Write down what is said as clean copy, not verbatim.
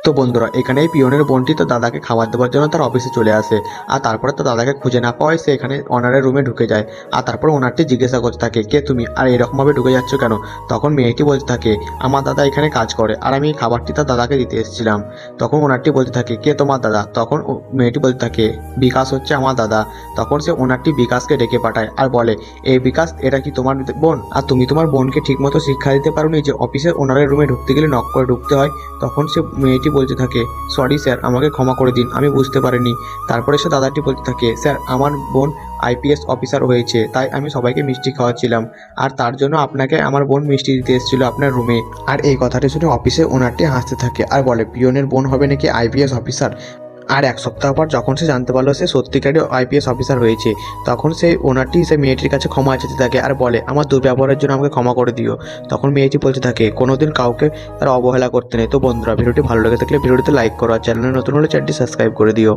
তো বন্ধুরা এখানেই পিয়নের বোনটি তো দাদাকে খাবার দেওয়ার জন্য তার অফিসে চলে আসে। আর তারপরে তো দাদাকে খুঁজে না পাওয়ায় সে এখানে ওনারের রুমে ঢুকে যায়। আর তারপর ওনারটি জিজ্ঞাসা করতে থাকে, কে তুমি, আর এরকমভাবে ঢুকে যাচ্ছ কেন? তখন মেয়েটি বলতে থাকে, আমার দাদা এখানে কাজ করে আর আমি এই খাবারটি তার দাদাকে দিতে এসেছিলাম। তখন ওনারটি বলতে থাকে, কে তোমার দাদা? তখন মেয়েটি বলতে থাকে, বিকাশ হচ্ছে আমার দাদা। তখন সে ওনারটি বিকাশকে ডেকে পাঠায় আর বলে, এই বিকাশ, এটা কি তোমার বোন? আর তুমি তোমার বোনকে ঠিকমতো শিক্ষা দিতে পারোনি যে অফিসের ওনারের রুমে ঢুকতে গেলে নক করে ঢুকতে হয়। তখন সে মেয়েটি বলতে থাকে, সরি স্যার, আমাকে ক্ষমা করে দিন, আমি বুঝতে পারিনি। তারপরে সে দাদাটি বলতে থাকে, স্যার আমার বোন আইপিএস অফিসার হয়েছে, তাই আমি সবাইকে মিষ্টি খাওয়াচ্ছিলাম, আর তার জন্য আপনাকে আমার বোন মিষ্টি দিতে এসেছিল আপনার রুমে। আর এই কথাটি শুনে অফিসে ওনারটি হাসতে থাকে আর বলে, পিয়নের বোন হবে নাকি আইপিএস অফিসার? আর এক সপ্তাহ পর যখন সে জানতে পারলো সে সত্যিকারই আইপিএস অফিসার হয়েছে, তখন সে ওনারটি সে মেয়েটির কাছে ক্ষমা চাইতে থাকে আর বলে, আমার দুর্ব্যবহারের জন্য আমাকে ক্ষমা করে দিও। তখন মেয়েটি বলতে থাকে, কোনোদিন কাউকে তার অবহেলা করতে নেই। তো বন্ধুরা, ভিডিওটি ভালো লেগে থাকলে ভিডিওটিতে লাইক করো আর চ্যানেলে নতুন হলে চ্যানেলটি সাবস্ক্রাইব করে দিও।